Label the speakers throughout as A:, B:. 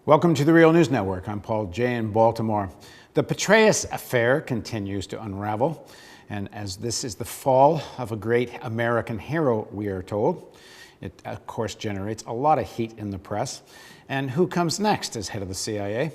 A: Welcome to the Real News Network. I'm Paul Jay in Baltimore. The Petraeus affair continues to unravel, and as this is the fall of a great American hero, we are told, it of course generates a lot of heat in the press. And who comes next as head of the CIA?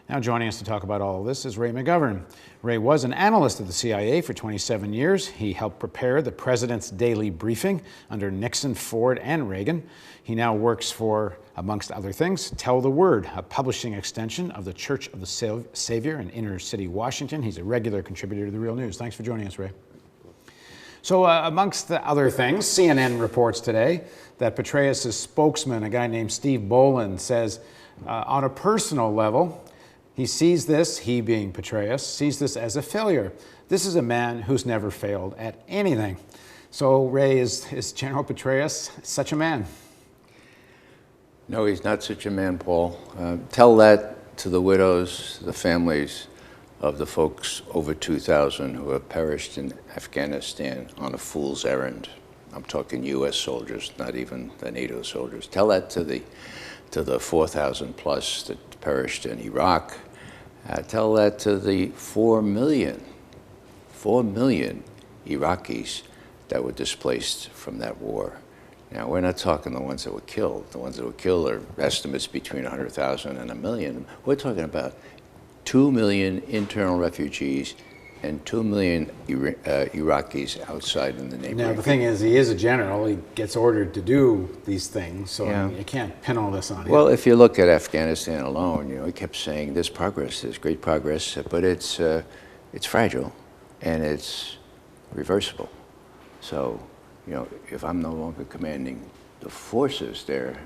A: Now joining us to talk about all of this is Ray McGovern. Ray was an analyst at the CIA for 27 years. He helped prepare the president's daily briefing under Nixon, Ford, and Reagan. He now works for, amongst other things, Tell the Word, a publishing extension of the Church of the Savior in inner city Washington. He's a regular contributor to the Real News. Thanks for joining us, Ray. So amongst the other things, CNN reports today that Petraeus' spokesman, a guy named Steve Boland, says on a personal level, he sees this, he being Petraeus, sees this as a failure. This is a man who's never failed at anything. So, Ray, is General Petraeus such a man?
B: No, he's not such a man, Paul. Tell that to the widows, the families of the folks over 2,000 who have perished in Afghanistan on a fool's errand. I'm talking U.S. soldiers, not even the NATO soldiers. Tell that to the 4,000 plus that perished in Iraq. Tell that to the 4 million Iraqis that were displaced from that war. Now, we're not talking the ones that were killed. The ones that were killed are estimates between 100,000 and 1 million. We're talking about 2 million internal refugees and 2 million Iraqis outside in the neighborhood.
A: Now, the thing is, he is a general. He gets ordered to do these things, so yeah. I mean, you can't pin all this on him.
B: Well, if you look at Afghanistan alone, he kept saying there's progress, there's great progress, but it's fragile and it's reversible. So, if I'm no longer commanding the forces there,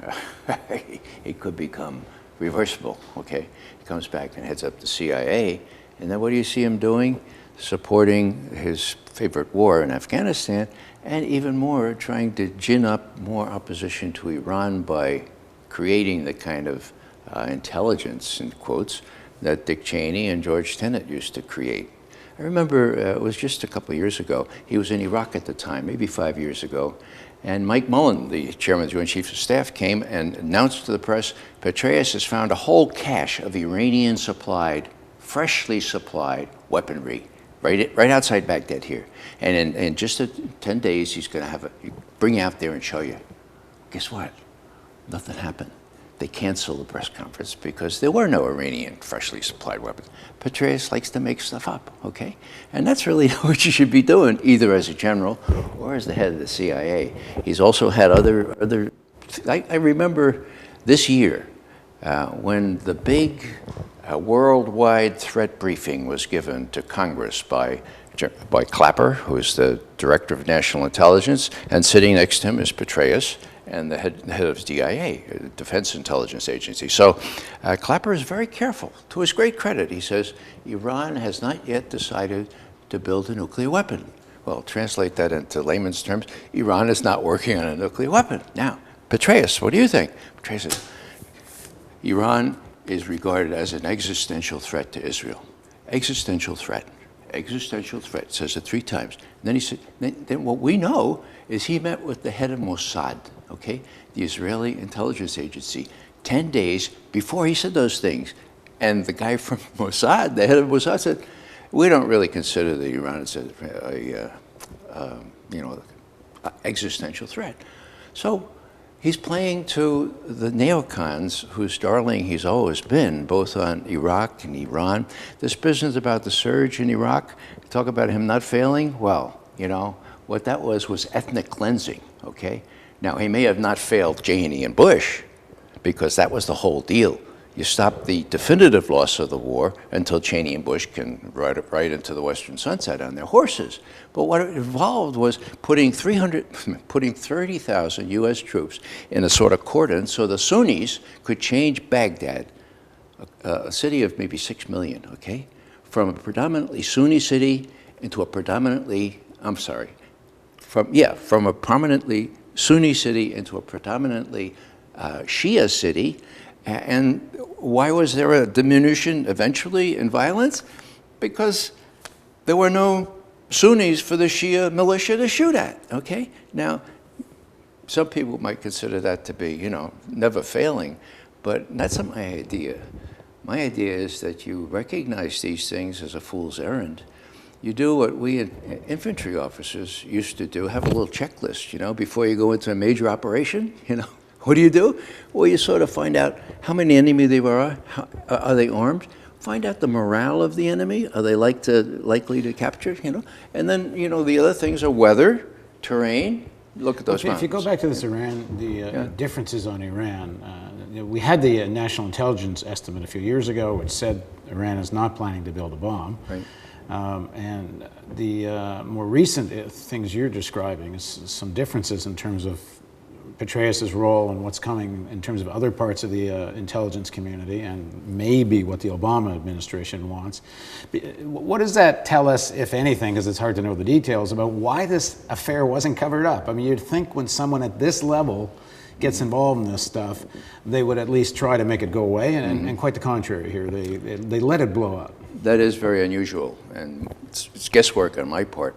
B: it could become reversible, okay? He comes back and heads up the CIA, and then what do you see him doing? Supporting his favorite war in Afghanistan, and even more, trying to gin up more opposition to Iran by creating the kind of intelligence, in quotes, that Dick Cheney and George Tenet used to create. I remember it was just a couple of years ago. He was in Iraq at the time, maybe 5 years ago, and Mike Mullen, the chairman of the Joint Chiefs of Staff, came and announced to the press, Petraeus has found a whole cache of Iranian-supplied, freshly supplied weaponry right outside Baghdad here. And in just 10 days, he's going to bring out there and show you. Guess what? Nothing happened. They canceled the press conference because there were no Iranian freshly supplied weapons. Petraeus likes to make stuff up, okay? And that's really what you should be doing, either as a general or as the head of the CIA. He's also had other I remember this year when the big worldwide threat briefing was given to Congress by Clapper, who is the Director of National Intelligence, and sitting next to him is Petraeus, and the head of DIA, Defense Intelligence Agency. So Clapper is very careful. To his great credit, he says, Iran has not yet decided to build a nuclear weapon. Well, translate that into layman's terms, Iran is not working on a nuclear weapon. Now, Petraeus, what do you think? Petraeus says, Iran is regarded as an existential threat to Israel. Existential threat. Existential threat, says it 3 times. And then he said, then what we know is he met with the head of Mossad, okay, the Israeli intelligence agency, 10 days before he said those things. And the guy from Mossad, the head of Mossad, said, we don't really consider that Iran is a existential threat. So he's playing to the neocons whose darling he's always been, both on Iraq and Iran. This business about the surge in Iraq, talk about him not failing, well, what that was ethnic cleansing, okay? Now, he may have not failed Cheney and Bush, because that was the whole deal. You stop the definitive loss of the war until Cheney and Bush can ride right into the western sunset on their horses. But what it involved was putting 30,000 U.S. troops in a sort of cordon so the Sunnis could change Baghdad, a city of maybe 6 million, okay, from a predominantly Sunni city into a predominantly, from a prominently Sunni city into a predominantly Shia city. And why was there a diminution eventually in violence? Because there were no Sunnis for the Shia militia to shoot at, okay? Now, some people might consider that to be, never failing, But that's not my idea. My idea is that you recognize these things as a fool's errand. You do what we infantry officers used to do, have a little checklist, you know, before you go into a major operation, you know. What do? Well, you sort of find out how many enemy there are they armed? Find out the morale of the enemy. Are they likely to capture, you know? And then, you know, the other things are weather, terrain. Look at those mountains.
A: If you go back to this Iran, differences on Iran, we had the National Intelligence estimate a few years ago, which said Iran is not planning to build a bomb.
B: Right.
A: And the more recent things you're describing is some differences in terms of Petraeus' role and what's coming in terms of other parts of the intelligence community and maybe what the Obama administration wants. What does that tell us, if anything, because it's hard to know the details, about why this affair wasn't covered up? I mean, you'd think when someone at this level gets involved in this stuff, they would at least try to make it go away, and quite the contrary here. They let it blow up.
B: That is very unusual, and it's guesswork on my part.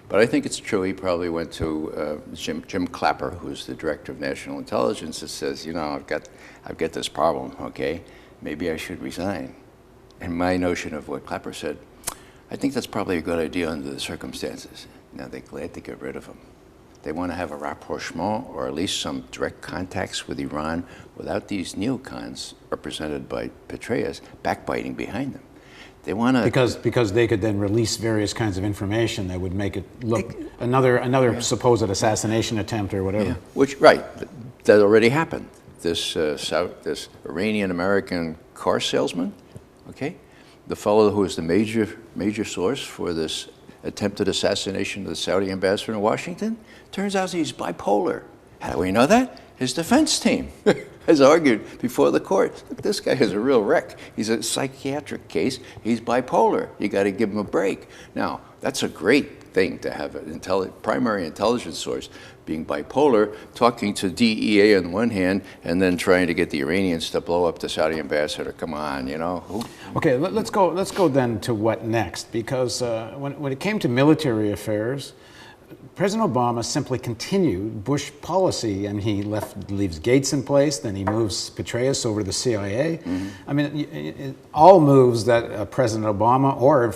B: But I think it's true. He probably went to Jim Clapper, who's the director of national intelligence, that says, you know, I've got this problem. Okay, maybe I should resign. And my notion of what Clapper said, I think that's probably a good idea under the circumstances. Now they're glad to get rid of him. They want to have a rapprochement, or at least some direct contacts with Iran, without these neocons represented by Petraeus backbiting behind them. They want to,
A: because they could then release various kinds of information that would make it look another supposed assassination attempt or whatever.
B: Yeah. Which that already happened. This Iranian American car salesman, okay, the fellow who was the major source for this attempted assassination of the Saudi ambassador in Washington, turns out he's bipolar. How do we know that? His defense team has argued before the court. Look, this guy is a real wreck. He's a psychiatric case. He's bipolar. You got to give him a break. Now, that's a great thing to have an primary intelligence source being bipolar, talking to DEA on one hand, and then trying to get the Iranians to blow up the Saudi ambassador. Come on, you know.
A: Okay, let's go then to what next, because when it came to military affairs, President Obama simply continued Bush policy, and he leaves Gates in place, then he moves Petraeus over to the CIA. I mean, all moves that President Obama, or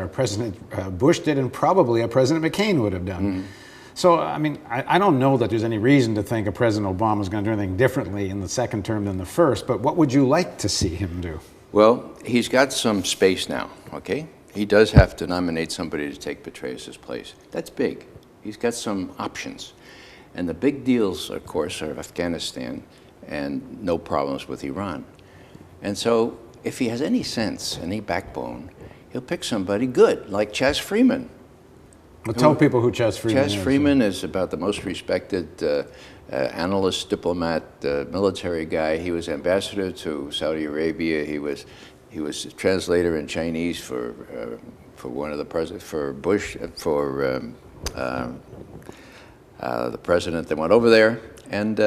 A: President Bush did, and probably a President McCain would have done. So, I mean, I don't know that there's any reason to think a President Obama is going to do anything differently in the second term than the first, but what would you like to see him do?
B: Well, he's got some space now, okay? He does have to nominate somebody to take Petraeus' place. That's big. He's got some options. And the big deals, of course, are Afghanistan and no problems with Iran. And so if he has any sense, any backbone, he'll pick somebody good, like Chas Freeman.
A: Well, tell people who Chas Freeman is.
B: Chas Freeman is about the most respected analyst, diplomat, military guy. He was ambassador to Saudi Arabia. He was a translator in Chinese for one of the presidents, for Bush, for the president that went over there. And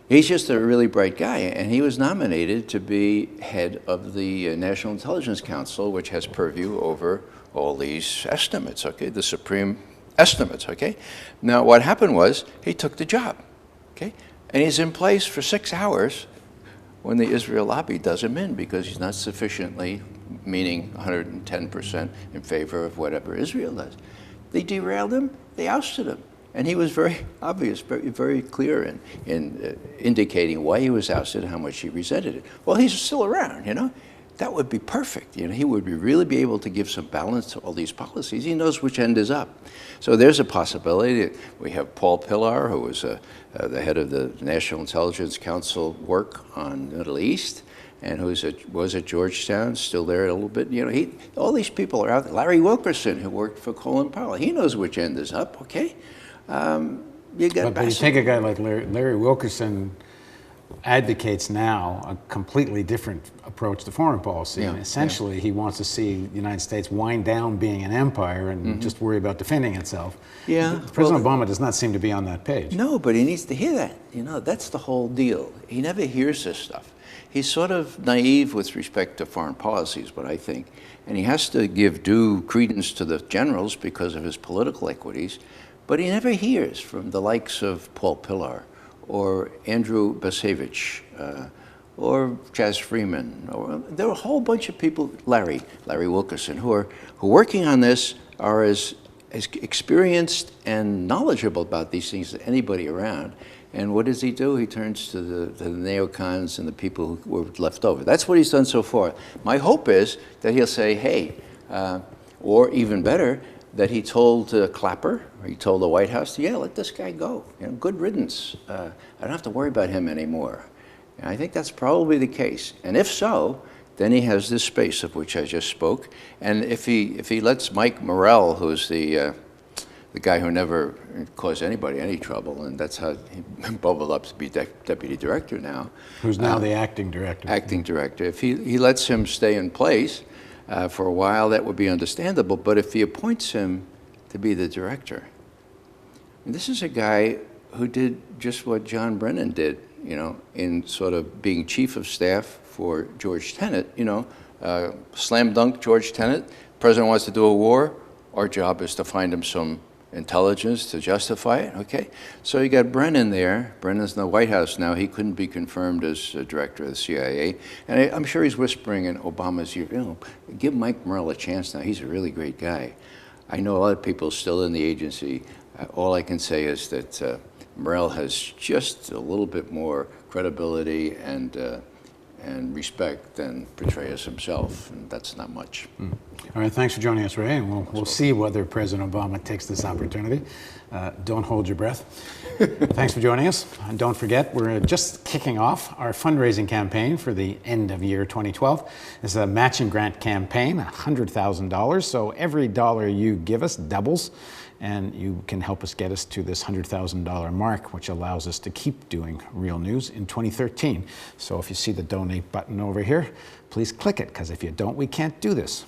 B: he's just a really bright guy. And he was nominated to be head of the National Intelligence Council, which has purview over all these estimates, okay, the supreme estimates, okay? Now, what happened was he took the job, okay? And he's in place for 6 hours when the Israel lobby does him in because he's not sufficiently, meaning 110% in favor of whatever Israel does. They derailed him, they ousted him. And he was very obvious, very clear in indicating why he was ousted and how much he resented it. Well, he's still around, you know? That would be perfect. You know, he would really be able to give some balance to all these policies. He knows which end is up. So there's a possibility. We have Paul Pillar, who was the head of the National Intelligence Council work on the Middle East, and who was at Georgetown, still there a little bit. You know, all these people are out there. Larry Wilkerson, who worked for Colin Powell, he knows which end is up. Okay, you got.
A: But you take a guy like Larry Wilkerson. Advocates now a completely different approach to foreign policy. And essentially, he wants to see the United States wind down being an empire and just worry about defending itself. Yeah. President Obama does not seem to be on that page.
B: No, but he needs to hear that. You know, that's the whole deal. He never hears this stuff. He's sort of naive with respect to foreign policies, what I think. And he has to give due credence to the generals because of his political equities. But he never hears from the likes of Paul Pillar or Andrew Basevich, or Chaz Freeman, or there are a whole bunch of people, Larry Wilkerson, who are working on this, are as experienced and knowledgeable about these things as anybody around. And what does he do? He turns to the neocons and the people who were left over. That's what he's done so far. My hope is that he'll say, hey, or even better, that he told Clapper, or he told the White House, yeah, let this guy go. You know, good riddance. I don't have to worry about him anymore. And I think that's probably the case. And if so, then he has this space of which I just spoke. And if he lets Mike Morrell, who's the guy who never caused anybody any trouble, and that's how he bubbled up to be deputy director now.
A: Who's now the acting director.
B: Acting director. If he lets him stay in place for a while, that would be understandable. But if he appoints him to be the director, and this is a guy who did just what John Brennan did, you know, in sort of being chief of staff for George Tenet, you know, slam dunk George Tenet. President wants to do a war. Our job is to find him some intelligence to justify it, okay? So you got Brennan there. Brennan's in the White House now. He couldn't be confirmed as director of the CIA. And I'm sure he's whispering in Obama's ear, you know, give Mike Morrell a chance now. He's a really great guy. I know a lot of people still in the agency. All I can say is that Morrell has just a little bit more credibility and respect than Petraeus himself, and that's not much.
A: All right, thanks for joining us, Ray, and we'll see whether President Obama takes this opportunity. Don't hold your breath. Thanks for joining us. And don't forget, we're just kicking off our fundraising campaign for the end of year 2012. It's a matching grant campaign, $100,000, so every dollar you give us doubles, and you can help us get us to this $100,000 mark, which allows us to keep doing real news in 2013. So if you see the donate button over here, please click it, because if you don't, we can't do this.